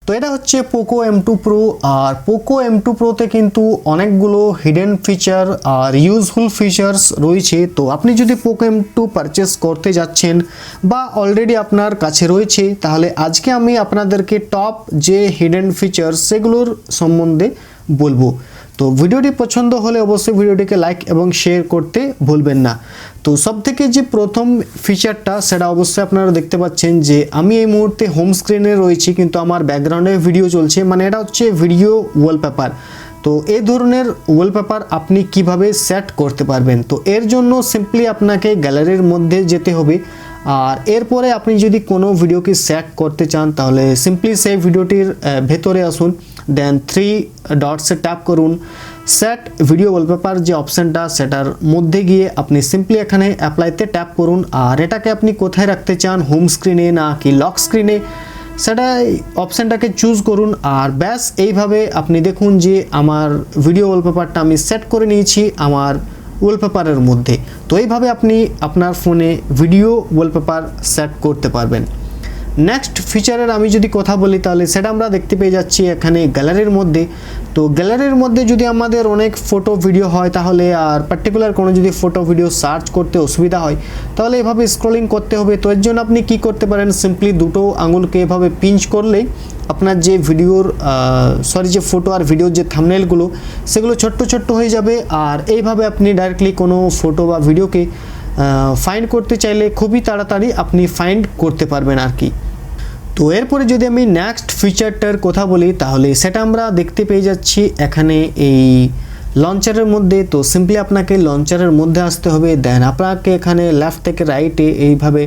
তো এটা হচ্ছে পোকো M2 Pro আর পোকো M2 Proতে কিন্তু অনেকগুলো hidden feature are useful features রয়েছে। তো আপনি যদি পোকো M2 পারচেস করতে যাচ্ছেন বা অলরেডি আপনার কাছে রয়েছে, তাহলে আজকে আমি আপনাদেরকে টপ যে হিডেন ফিচার্স সেগুলোর সম্বন্ধে বলবো। তো ভিডিওটি পছন্দ হলে অবশ্যই ভিডিওটিকে লাইক এবং শেয়ার করতে ভুলবেন না। তো সবথেকে যে প্রথম ফিচারটা সেটা অবশ্যই আপনারা দেখতে পাচ্ছেন যে আমি এই মুহূর্তে হোম স্ক্রিনে রয়েছি, কিন্তু আমার ব্যাকগ্রাউন্ডে ভিডিও চলছে, মানে এটা হচ্ছে ভিডিও ওয়ালপেপার। তো এই ধরনের ওয়ালপেপার আপনি কিভাবে সেট করতে পারবেন, তো এর জন্য সিম্পলি আপনাকে গ্যালারির মধ্যে যেতে হবে। আর এরপরে আপনি যদি কোনো ভিডিওকে সেট করতে চান তাহলে সিম্পলি সেই ভিডিওটির ভেতরে আসুন, দেন 3 ডটসে ট্যাপ করুন, সেট ভিডিও ওয়ালপেপার যে অপশানটা সেটার মধ্যে গিয়ে আপনি সিম্পলি এখানে অ্যাপ্লাইতে ট্যাপ করুন। আর এটাকে আপনি কোথায় রাখতে চান, হোম স্ক্রিনে না কি লক স্ক্রিনে, সেটা অপশানটাকে চুজ করুন। আর ব্যাস এইভাবে আপনি দেখুন যে আমার ভিডিও ওয়ালপেপারটা আমি সেট করে নিয়েছি আমার ওয়ালপেপারের মধ্যে। তো এইভাবে আপনি আপনার ফোনে ভিডিও ওয়ালপেপার সেট করতে পারবেন। নেক্সট ফিচারের আমি যদি কথা বলি তাহলে সেটা আমরা দেখতে পেয়ে যাচ্ছি এখানে গ্যালারির মধ্যে। তো গ্যালারির মধ্যে যদি আমাদের অনেক ফটো ভিডিও হয় তাহলে আর পার্টিকুলার কোনো যদি ফটো ভিডিও সার্চ করতে অসুবিধা হয় তাহলে এভাবে স্ক্রলিং করতে হবে। তো এর জন্য আপনি কি করতে পারেন, সিম্পলি দুটো আঙুলকে এভাবে পিঞ্চ করলেই আপনার যে ভিডিওর যে ফটো আর ভিডিওর যে থাম্বনেলগুলো সেগুলো ছোট্ট ছোট্ট হয়ে যাবে। আর এইভাবে আপনি ডাইরেক্টলি কোনো ফটো বা ভিডিওকে ফাইন্ড করতে চাইলে খুবই তাড়াতাড়ি আপনি ফাইন্ড করতে পারবেন আর কি। তো এরপরে যদি আমি নেক্সট ফিচারটার কথা বলি তাহলে সেটা আমরা দেখতে পেয়ে যাচ্ছি এখানে এই লঞ্চারের মধ্যে। তো সিম্পলি আপনাকে লঞ্চারের মধ্যে আসতে হবে, দেন আপনাকে এখানে লেফট থেকে রাইটে এইভাবে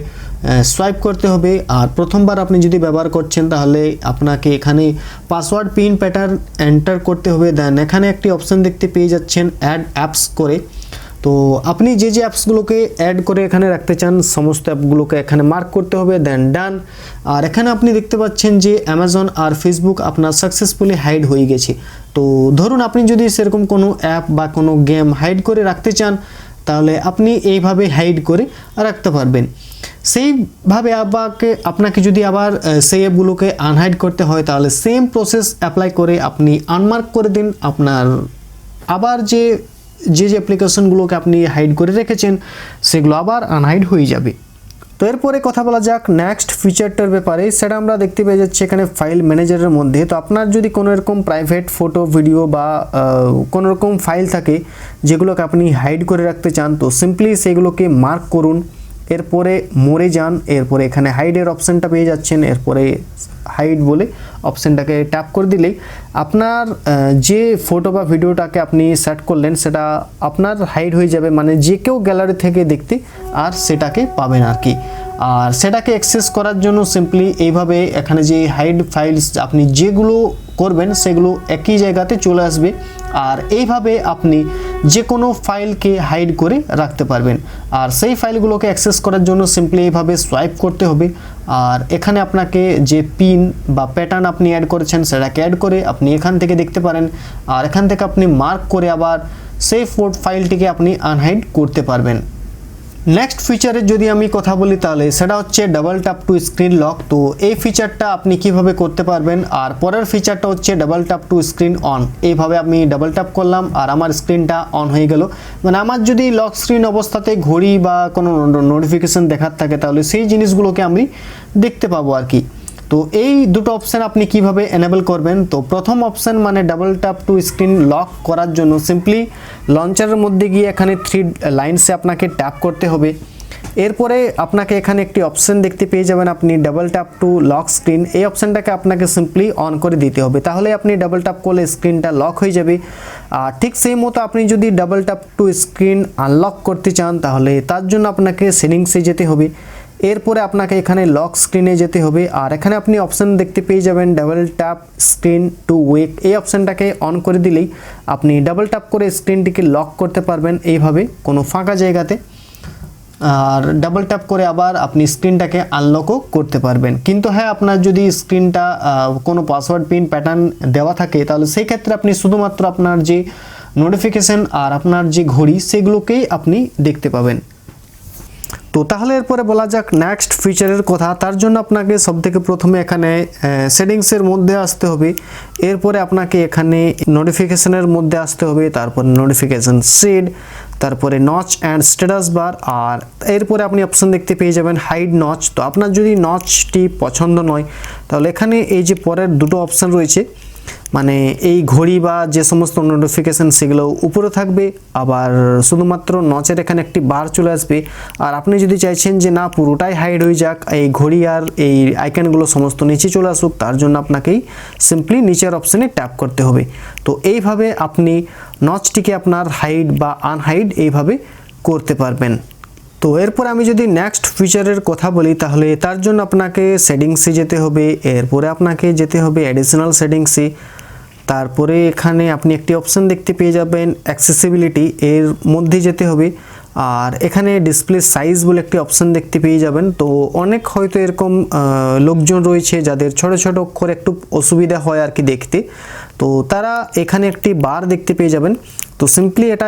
সোয়াইপ করতে হবে। আর প্রথমবার আপনি যদি ব্যবহার করছেন তাহলে আপনাকে এখানে পাসওয়ার্ড পিন প্যাটার্ন এন্টার করতে হবে। দেন এখানে একটি অপশান দেখতে পেয়ে যাচ্ছেন অ্যাড অ্যাপস করে। তো আপনি যে যে অ্যাপসগুলোকে অ্যাড করে এখানে রাখতে চান সমস্ত অ্যাপগুলোকে এখানে মার্ক করতে হবে, দেন ডান। আর এখানে আপনি দেখতে পাচ্ছেন যে অ্যামাজন আর ফেসবুক আপনার সাকসেসফুলি হাইড হয়ে গেছে। তো ধরুন আপনি যদি সেরকম কোনো অ্যাপ বা কোনো গেম হাইড করে রাখতে চান তাহলে আপনি এইভাবে হাইড করে রাখতে পারবেন। সেইভাবে আপনাকে যদি আবার সেই অ্যাপগুলোকে আনহাইড করতে হয় তাহলে সেম প্রসেস অ্যাপ্লাই করে আপনি আনমার্ক করে দিন, আপনার আবার যে অ্যাপ্লিকেশনগুলোকে আপনি হাইড করে রেখেছেন সেগুলো আবার আনহাইড হয়ে যাবে। তো এরপরে কথা বলা যাক নেক্সট ফিচারটার ব্যাপারে। সেটা আমরা দেখতে পেয়ে যাচ্ছি এখানে ফাইল ম্যানেজারের মধ্যে। তো আপনার যদি কোনো এরকম প্রাইভেট ফটো ভিডিও বা কোনো রকম ফাইল থাকে যেগুলোকে আপনি হাইড করে রাখতে চান, তো সিম্পলি সেগুলোকে মার্ক করুন, এরপরে মোরে যান, এরপরে এখানে হাইডের অপশানটা পেয়ে যাচ্ছেন, এরপরে হাইড বলে অপশানটাকে ট্যাপ করে দিলেই আপনার যে ফটো বা ভিডিওটাকে আপনি সেট করলেন সেটা আপনার হাইড হয়ে যাবে, মানে যে কেউ গ্যালারি থেকে দেখতে আর সেটাকে পাবেন আর কি। আর সেটাকে অ্যাক্সেস করার জন্য সিম্পলি এইভাবে এখানে যে হাইড ফাইলস আপনি যেগুলো করবেন সেগুলো একই জায়গাতে চলে আসবে। আর এইভাবে আপনি যে কোনো ফাইলকে হাইড করে রাখতে পারবেন। আর সেই ফাইলগুলোকে অ্যাক্সেস করার জন্য সিম্পলি এইভাবে সোয়াইপ করতে হবে। আর এখানে আপনাকে যে পিন বা প্যাটার্ন আপনি অ্যাড করেছেন সেটাকে অ্যাড করে আপনি এখান থেকে দেখতে পারেন। আর এখান থেকে আপনি মার্ক করে আবার সেই ফাইলটিকে আপনি আনহাইড করতে পারবেন। নেক্সট ফিচারের যদি আমি কথা বলি তাহলে সেটা হচ্ছে double tap two screen lock. তো এই ফিচারটা আপনি কিভাবে করতে পারবেন, আর পরের ফিচারটা হচ্ছে double tap two screen on. এইভাবে আমি ডাবল ট্যাপ করলাম আর আমার স্ক্রিনটা অন হয়ে গেল। মানে আমার যদি লক স্ক্রিন অবস্থাতে ঘড়ি বা কোনো নোটিফিকেশন দেখার থাকে তাহলে সেই জিনিসগুলোকে আমি দেখতে পাবো আর কি। তো এই দুটো অপশান আপনি কিভাবে এনেবল করবেন, তো প্রথম অপশান মানে double tap two screen lock করার জন্য সিম্পলি লঞ্চারের মধ্যে গিয়ে এখানে 3 লাইনসে আপনাকে ট্যাপ করতে হবে। এরপরে আপনাকে এখানে একটি অপশান দেখতে পেয়ে যাবেন আপনি double tap two lock screen, এই অপশানটাকে আপনাকে সিম্পলি অন করে দিতে হবে, তাহলে আপনি ডাবল ট্যাপ করলে স্ক্রিনটা লক হয়ে যাবে। আর ঠিক সেই মতো আপনি যদি double tap two screen unlock করতে চান তাহলে তার জন্য আপনাকে সেটিংসে যেতে হবে। এরপরে আপনাকে এখানে লক স্ক্রিনে যেতে হবে। আর এখানে আপনি অপশান দেখতে পেয়ে যাবেন ডাবল ট্যাপ স্ক্রিন টু ওয়েক, এই অপশানটাকে অন করে দিলেই আপনি ডাবল ট্যাপ করে স্ক্রিনটিকে লক করতে পারবেন এইভাবে কোনো ফাঁকা জায়গাতে। আর ডাবল ট্যাপ করে আবার আপনি স্ক্রিনটাকে আনলকও করতে পারবেন। কিন্তু হ্যাঁ, আপনার যদি স্ক্রিনটা কোনো পাসওয়ার্ড পিন প্যাটার্ন দেওয়া থাকে তাহলে সেই ক্ষেত্রে আপনি শুধুমাত্র আপনার যে নোটিফিকেশন আর আপনার যে ঘড়ি সেগুলোকেই আপনি দেখতে পাবেন। তো তাহলে এরপরে বলা যাক নেক্সট ফিচারের কথা। তার জন্য আপনাকে সবথেকে প্রথমে এখানে সেটিংসের মধ্যে আসতে হবে, এরপরে আপনাকে এখানে নোটিফিকেশনের মধ্যে আসতে হবে, তারপরে নোটিফিকেশন সিড, তারপরে নচ অ্যান্ড স্ট্যাটাস বার, আর এরপরে আপনি অপশন দেখতে পেয়ে যাবেন হাইড নচ। তো আপনার যদি নচটি পছন্দ নয় তাহলে এখানে এই যে পরের দুটো অপশন রয়েছে, মানে এই ঘড়ি বা যে সমস্ত নোটিফিকেশান সেগুলো উপরে থাকবে, আবার শুধুমাত্র নচের এখানে একটি বার চলে আসবে। আর আপনি যদি চাইছেন যে না পুরোটাই হাইড হয়ে যাক, এই ঘড়ি আর এই আইকনগুলো সমস্ত নিচে চলে আসুক, তার জন্য আপনাকেই সিম্পলি নিচের অপশানে ট্যাপ করতে হবে। তো এইভাবে আপনি নচটিকে আপনার হাইড বা আনহাইড এইভাবে করতে পারবেন। তো এরপর আমি যদি নেক্সট ফিচারের কথা বলি তাহলে তার জন্য আপনাকে সেটিংসে যেতে হবে, এরপরে আপনাকে যেতে হবে অ্যাডিশনাল সেটিংসে, তারপরে এখানে আপনি একটি অপশন দেখতে পেয়ে যাবেন অ্যাক্সেসিবিলিটি, এর মধ্যে যেতে হবে। আর এখানে ডিসপ্লে সাইজ বলে একটি অপশন দেখতে পেয়ে যাবেন। তো অনেক হয়তো এরকম লোকজন রয়েছে যাদের ছোট ছোট অক্ষরে একটু অসুবিধা হয় আর কি দেখতে, তো তারা এখানে একটি বার দেখতে পেয়ে যাবেন। তো সিম্পলি এটা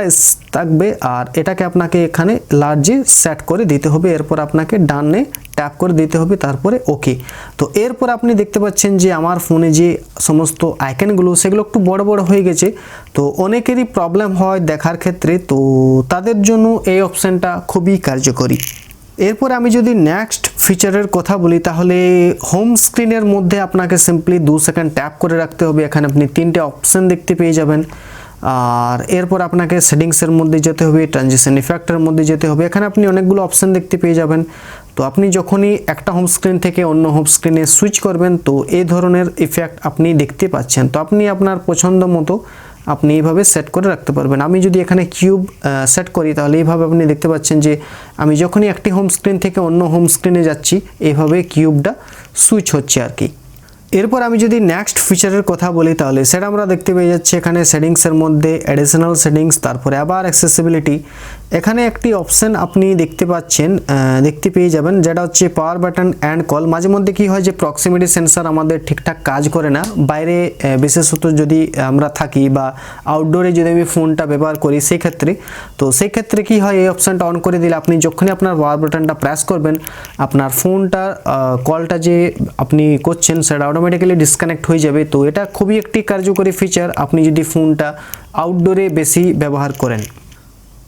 থাকবে আর এটাকে আপনাকে এখানে লার্জে সেট করে দিতে হবে, এরপর আপনাকে ডানে ট্যাপ করে দিতে হবে, তারপরে ওকে। তো এরপর আপনি দেখতে পাচ্ছেন যে আমার ফোনে যে সমস্ত আইকনগুলো সেগুলো একটু বড় বড় হয়ে গেছে। তো অনেকেরই প্রবলেম হয় দেখার ক্ষেত্রে, তো তাদের জন্য এই অপশানটা খুবই কার্যকরী। এরপর আমি যদি নেক্সট ফিচারের কথা বলি তাহলে হোম স্ক্রিনের মধ্যে আপনাকে সিম্পলি 2 সেকেন্ড ট্যাপ করে রাখতে হবে, এখানে আপনি 3টে অপশান দেখতে পেয়ে যাবেন। আর এরপর আপনাকে সেটিংসের মধ্যে যেতে হবে, ট্রানজিশন ইফেক্টের মধ্যে যেতে হবে, এখানে আপনি অনেকগুলো অপশান দেখতে পেয়ে যাবেন। তো আপনি যখনই একটা হোম স্ক্রিন থেকে অন্য হোম স্ক্রিনে সুইচ করবেন তো এই ধরনের ইফেক্ট আপনি দেখতে পাচ্ছেন। তো আপনি আপনার পছন্দ মতো আপনি এইভাবে সেট করে রাখতে পারবেন। আমি যদি এখানে কিউব সেট করি তাহলে এইভাবে আপনি দেখতে পাচ্ছেন যে আমি যখনই একটি হোম স্ক্রিন থেকে অন্য হোম স্ক্রিনে যাচ্ছি এইভাবে কিউবটা সুইচ হচ্ছে আর কি। এরপর আমি যদি নেক্সট ফিচারের কথা বলি তাহলে সেটা আমরা দেখতে পেয়ে যাচ্ছি এখানে সেটিংসের মধ্যে অ্যাডিশনাল সেটিংস, তারপরে আবার অ্যাক্সেসিবিলিটি। এখানে একটি অপশন আপনি দেখতে পাচ্ছেন, দেখতে পেয়ে যাবেন, যেটা হচ্ছে পাওয়ার বাটন অ্যান্ড কল। মাঝে মধ্যে কি হয় যে প্রক্সিমিটি সেন্সার আমাদের ঠিকঠাক কাজ করে না, বাইরে বিশেষত যদি আমরা থাকি বা আউটডোরে যদি আমি ফোনটা ব্যবহার করি সেই ক্ষেত্রে। তো সেই ক্ষেত্রে কি হয়, এই অপশানটা অন করে দিলে আপনি যখনই আপনার পাওয়ার বাটনটা প্রেস করবেন আপনার ফোনটা কলটা যে আপনি করছেন সেটা অটোমেটিক্যালি ডিসকানেক্ট হয়ে যাবে। তো এটা খুবই একটি কার্যকরী ফিচার আপনি যদি ফোনটা আউটডোরে বেশি ব্যবহার করেন।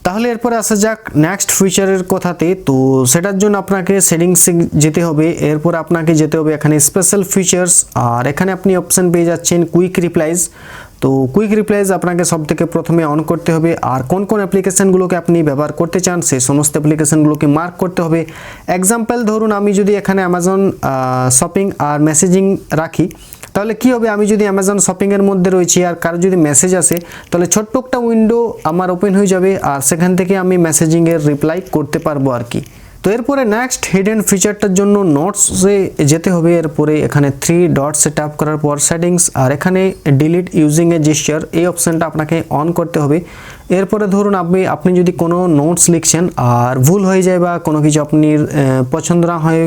তাহলে এরপরে আসা যাক নেক্সট ফিচারের কথাতে। তো সেটার জন্য আপনাকে সেটিংসে যেতে হবে, এরপর আপনাকে যেতে হবে এখানে স্পেশাল ফিচার্স, আর এখানে আপনি অপশান পেয়ে যাচ্ছেন কুইক রিপ্লাইজ। তো কুইক রিপ্লাইজ আপনাকে সবথেকে প্রথমে অন করতে হবে, আর কোন কোন অ্যাপ্লিকেশানগুলোকে আপনি ব্যবহার করতে চান সেই সমস্ত অ্যাপ্লিকেশানগুলোকে মার্ক করতে হবে। এক্সাম্পল ধরুন আমি যদি এখানে অ্যামাজন শপিং আর মেসেজিং রাখি তাহলে কি হবে, আমি যদি অ্যামাজন শপিংয়ের মধ্যে রয়েছি আর কারো যদি মেসেজ আসে তাহলে ছোট্ট একটা উইন্ডো আমার ওপেন হয়ে যাবে আর সেখান থেকে আমি মেসেজিংয়ের রিপ্লাই করতে পারবো আর কি। তো এরপরে নেক্সট হিডেন ফিচারটার জন্য নোটসে যেতে হবে, এরপরে এখানে 3 ডটসে ট্যাপ করার পর সেটিংস, আর এখানে ডিলিট ইউজিং এ জেস্চার এই অপশানটা আপনাকে অন করতে হবে। এরপরে ধরুন আপনি যদি কোনো নোটস লিখছেন আর ভুল হয়ে যায় বা কোনো কিছু আপনি পছন্দ না হয়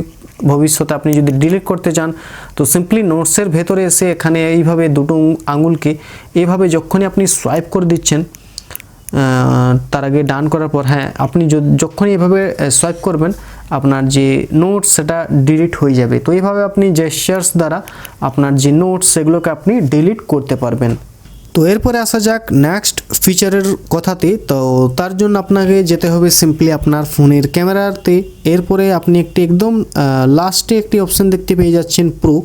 ভবিষ্যতে আপনি যদি ডিলিট করতে চান তো সিম্পলি নোটসের ভেতরে এসে এখানে এইভাবে দুটো আঙুলকে এইভাবে যখনই আপনি সোয়াইপ করে দিচ্ছেন, তার আগে ডান করার পর হ্যাঁ আপনি যখনই এভাবে সোয়াইপ করবেন আপনার যে নোটস সেটা ডিলিট হয়ে যাবে। তো এইভাবে আপনি জেস্চার্স দ্বারা আপনার যে নোটস সেগুলোকে আপনি ডিলিট করতে পারবেন। তো এরপরে আসা যাক নেক্সট ফিচারের কথাতে। তো তার জন্য আপনাকে যেতে হবে সিম্পলি আপনার ফোনের ক্যামেরাতে, এরপরে আপনি একদম লাস্টে একটি অপশান দেখতে পেয়ে যাচ্ছেন প্রো,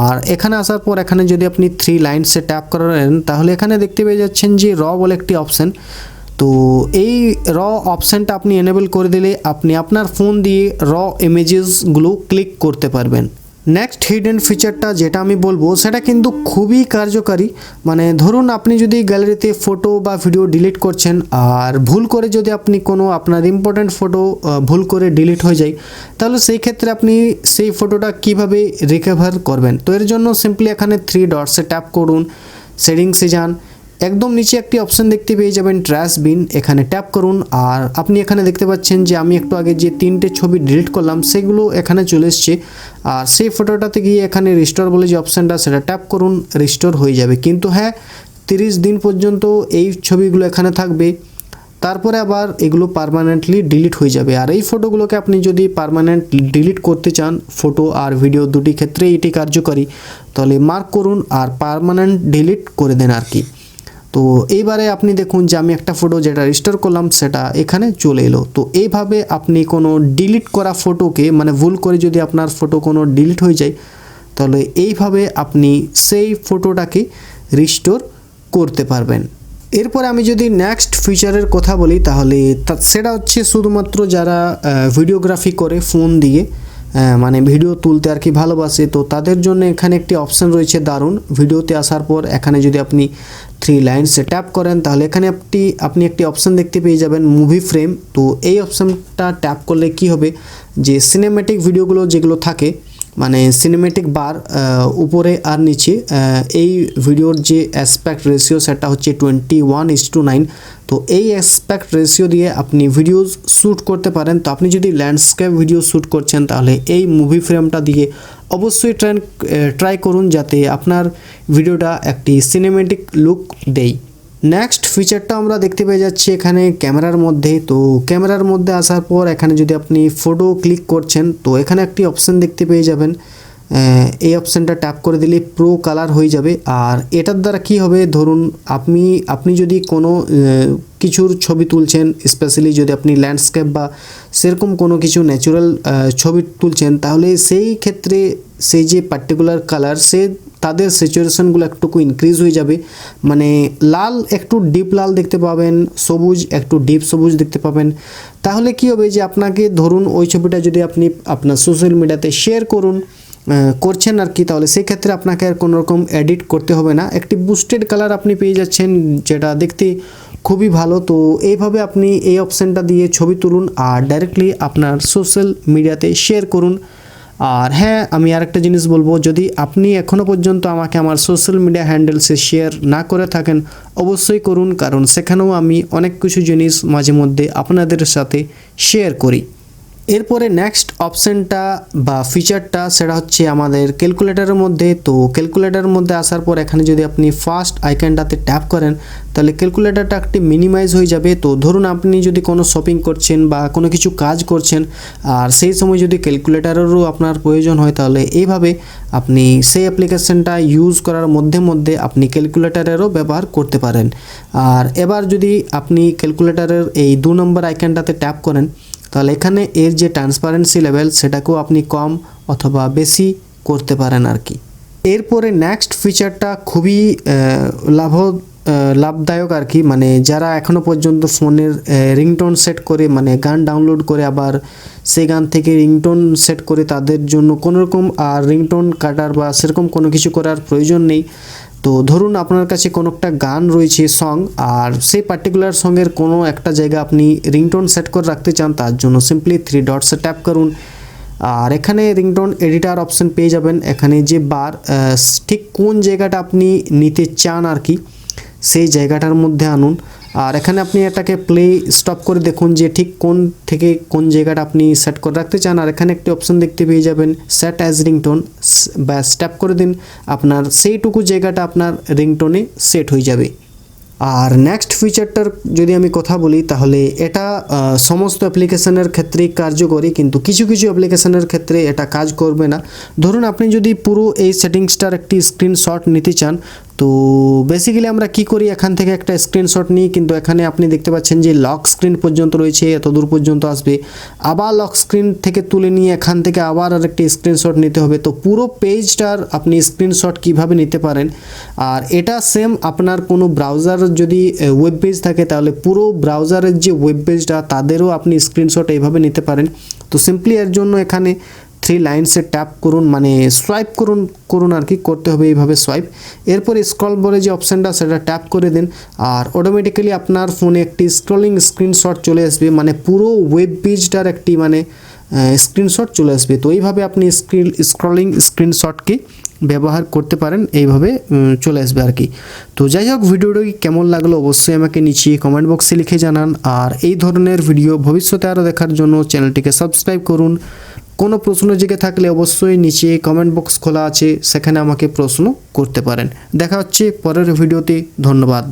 আর এখানে আসার পর এখানে যদি আপনি 3 লাইনসে ট্যাপ করেন তাহলে এখানে দেখতে পেয়ে যাচ্ছেন যে র বলে একটি অপশান। তো এই র অপশানটা আপনি এনেবল করে দিলে আপনি আপনার ফোন দিয়ে র ইমেজেসগুলো ক্লিক করতে পারবেন। নেক্সট হিডেন ফিচারটা যেটা আমি বলবো সেটা কিন্তু খুবই কার্যকারী। মানে ধরুন আপনি যদি গ্যালারিতে ফটো বা ভিডিও ডিলিট করছেন আর ভুল করে যদি আপনি কোনো আপনার ইম্পর্ট্যান্ট ফটো ভুল করে ডিলিট হয়ে যায় তাহলে সেই ক্ষেত্রে আপনি সেই ফটোটা কিভাবে রিকভার করবেন। তো এর জন্য সিম্পলি এখানে 3 ডটসে ট্যাপ করুন, সেটিংসে যান, একদম নিচে একটি অপশান দেখতে পেয়ে যাবেন ট্র্যাশ বিন, এখানে ট্যাপ করুন আর আপনি এখানে দেখতে পাচ্ছেন যে আমি একটু আগে যে 3টে ছবি ডিলিট করলাম সেগুলো এখানে চলে এসছে। আর সেই ফটোটাতে গিয়ে এখানে রিস্টোর বলে যে অপশানটা সেটা ট্যাপ করুন, রিস্টোর হয়ে যাবে। কিন্তু হ্যাঁ 30 দিন পর্যন্ত এই ছবিগুলো এখানে থাকবে। তারপরে আবার এগুলো পার্মানেন্টলি ডিলিট হয়ে যাবে। আর এই ফটোগুলোকে আপনি যদি পার্মানেন্ট ডিলিট করতে চান, ফটো আর ভিডিও দুটি ক্ষেত্রে এটি কার্যকরী, তাহলে মার্ক করুন আর পার্মানেন্ট ডিলিট করে দেন আর কি। তো এইবারে আপনি দেখুন যে আমি একটা ফটো যেটা রেজিস্টার করলাম সেটা এখানে চলে এলো। তো এইভাবে আপনি কোনো ডিলিট করা ফটোকে, মানে ভুল করে যদি আপনার ফটো কোনো ডিলিট হয়ে যায়, তাহলে এইভাবে আপনি সেই ফটোটাকে রিস্টোর করতে পারবেন। এরপরে আমি যদি নেক্সট ফিচারের কথা বলি, তাহলে সেটা হচ্ছে শুধুমাত্র যারা ভিডিওগ্রাফি করে ফোন দিয়ে, মানে ভিডিও তুলতে আর কি ভালোবাসে, তো তাদের জন্য এখানে একটি অপশান রয়েছে দারুণ। ভিডিওতে আসার পর এখানে যদি আপনি 3 লাইনসে ট্যাপ করেন, তাহলে এখানে আপনি একটি অপশান দেখতে পেয়ে যাবেন মুভি ফ্রেম। তো এই অপশানটা ট্যাপ করলে কি হবে, যে সিনেম্যাটিক ভিডিওগুলো যেগুলো থাকে, মানে সিনেম্যাটিক বার উপরে আর নিচে, এই ভিডিওর যে অ্যাসপেক্ট রেশিও সেটা হচ্ছে 21:9। তো এই অ্যাসপেক্ট রেশিও দিয়ে আপনি ভিডিওস শ্যুট করতে পারেন। তো আপনি যদি ল্যান্ডস্কেপ ভিডিও শ্যুট করছেন, তাহলে এই মুভি ফ্রেমটা দিয়ে অবশ্যই ট্রাই করুন যাতে আপনার ভিডিওটা একটি সিনেম্যাটিক লুক দেয়। নেক্সট ফিচারটা আমরা দেখতে পেয়ে যাচ্ছি এখানে ক্যামেরার মধ্যে। তো ক্যামেরার মধ্যে আসার পর এখানে যদি আপনি ফটো ক্লিক করছেন, তো এখানে একটি অপশান দেখতে পেয়ে যাবেন। এই অপশানটা ট্যাপ করে দিলে প্রো কালার হয়ে যাবে। আর এটার দ্বারা কি হবে, ধরুন আপনি যদি কোনো কিছুর ছবি তুলছেন, স্পেশালি যদি আপনি ল্যান্ডস্কেপ বা সেরকম কোনো কিছু ন্যাচারাল ছবি তুলছেন, তাহলে সেই ক্ষেত্রে সেই যে পার্টিকুলার কালার তাদের স্যাচুরেশনগুলো একটুকু ইনক্রিজ হয়ে যাবে, মানে লাল একটু ডিপ লাল দেখতে পাবেন, সবুজ একটু ডিপ সবুজ দেখতে পাবেন। তাহলে কি হবে যে আপনাকে ধরুন ওই ছবিটা যদি আপনি আপনার সোশ্যাল মিডিয়াতে শেয়ার করছেন আর কি, তাহলে সেই ক্ষেত্রে আপনাকে আর কোনো রকম এডিট করতে হবে না, একটি বুস্টেড কালার আপনি পেয়ে যাচ্ছেন যেটা দেখতে খুবই ভালো। তো এইভাবে আপনি এই অপশানটা দিয়ে ছবি তুলুন আর ডাইরেক্টলি আপনার সোশ্যাল মিডিয়াতে শেয়ার করুন। আর হ্যাঁ, আমি আরেকটা জিনিস বলবো, যদি আপনি এখনও পর্যন্ত আমাকে আমার সোশ্যাল মিডিয়া হ্যান্ডেলসে শেয়ার না করে থাকেন, অবশ্যই করুন, কারণ সেখানেও আমি অনেক কিছু জিনিস মাঝে মধ্যে আপনাদের সাথে শেয়ার করি। এরপরে নেক্সট অপশানটা বা ফিচারটা সেটা হচ্ছে আমাদের ক্যালকুলেটরের মধ্যে। তো ক্যালকুলেটরের মধ্যে আসার পর এখানে যদি আপনি ফার্স্ট আইকনটাতে ট্যাপ করেন, তাহলে ক্যালকুলেটরটা একটি মিনিমাইজ হয়ে যাবে। তো ধরুন আপনি যদি কোনো শপিং করছেন বা কোনো কিছু কাজ করছেন, আর সেই সময় যদি ক্যালকুলেটরেরও আপনার প্রয়োজন হয়, তাহলে এইভাবে আপনি সেই অ্যাপ্লিকেশনটা ইউজ করার মধ্যে আপনি ক্যালকুলেটরেরও ব্যবহার করতে পারেন। আর এবার যদি আপনি ক্যালকুলেটরের এই 2 নম্বর আইকনটাতে ট্যাপ করেন, তাহলে এখানে এর যে ট্রান্সপারেন্সি লেভেল সেটাকেও আপনি কম অথবা বেশি করতে পারেন আর কি। এরপরে নেক্সট ফিচারটা খুবই লাভদায়ক আর কি, মানে যারা এখনও পর্যন্ত ফোনের রিংটোন সেট করে, মানে গান ডাউনলোড করে আবার সেই গান থেকে রিংটোন সেট করে, তাদের জন্য কোনোরকম আর রিংটোন কাটার বা সেরকম কোনো কিছু করার প্রয়োজন নেই। তো ধরুন আপনার কাছে কোনো একটা গান রয়েছে, সং, আর সেই পার্টিকুলার সঙ্গের কোনো একটা জায়গা আপনি রিংটোন সেট করে রাখতে চান, তার জন্য সিম্পলি 3 ডটসে ট্যাপ করুন। আর এখানে রিংটোন এডিটার অপশন পেয়ে যাবেন। এখানে যে ঠিক কোন জায়গাটা আপনি নিতে চান আর কি, সেই জায়গাটার মধ্যে আনুন। আর এখানে আপনি এটাকে প্লে স্টপ করে দেখুন যে ঠিক কোন থেকে কোন জায়গাটা আপনি সেট করে রাখতে চান। আর এখানে একটি অপশন দেখতে পেয়ে যাবেন সেট অ্যাজ রিংটোন, ব্যাস ট্যাপ করে দিন, আপনার সেইটুকু জায়গাটা আপনার রিংটোনে সেট হয়ে যাবে। আর নেক্সট ফিচারটার যদি আমি কথা বলি, তাহলে এটা সমস্ত অ্যাপ্লিকেশনের ক্ষেত্রেই কার্যকরী, কিন্তু কিছু কিছু অ্যাপ্লিকেশনের ক্ষেত্রে এটা কাজ করবে না। ধরুন আপনি যদি পুরো এই সেটিংসটার একটি স্ক্রিনশট নিতে চান, তো বেসিক্যালি আমরা কি করি, এখান থেকে একটা স্ক্রিনশট নিই, কিন্তু এখানে আপনি দেখতে পাচ্ছেন যে লক স্ক্রিন পর্যন্ত রয়েছে, এত দূর পর্যন্ত আসবে, আবার লক স্ক্রিন থেকে তুলে নিয়ে এখান থেকে আবার আরেকটি স্ক্রিনশট নিতে হবে। তো পুরো পেজটার আপনি স্ক্রিনশট কিভাবে নিতে পারেন, আর এটা সেম আপনার কোনো ব্রাউজার যদি ওয়েব পেজ থাকে, তাহলে পুরো ব্রাউজারের যে ওয়েব পেজটা তাদেরও আপনি স্ক্রিনশট এইভাবে নিতে পারেন। তো সিম্পলি এর জন্য এখানে 3 লাইনসে ট্যাপ করুন, মানে সোয়াইপ করুন আর কি, করতে হবে এইভাবে সোয়াইপ। এরপর স্ক্রল বলে যে অপশানটা সেটা ট্যাপ করে দিন, আর অটোমেটিক্যালি আপনার ফোনে একটি স্ক্রলিং স্ক্রিনশট চলে আসবে, মানে পুরো ওয়েব পেজটার একটি মানে স্ক্রিনশট চলে আসবে। তো এইভাবে আপনি স্ক্রলিং স্ক্রিনশটকে ব্যবহার করতে পারেন, এইভাবে চলে আসবে আর কি। তো যাই হোক, ভিডিওটি কেমন লাগলো অবশ্যই আমাকে নিচে কমেন্ট বক্সে লিখে জানান। আর এই ধরনের ভিডিও ভবিষ্যতে আরও দেখার জন্য চ্যানেলটিকে সাবস্ক্রাইব করুন। কোনো প্রশ্ন জেগে থাকলে অবশ্যই নিচে কমেন্ট বক্স খোলা আছে, সেখানে আমাকে প্রশ্ন করতে পারেন। দেখা হচ্ছে পরের ভিডিওতে, ধন্যবাদ।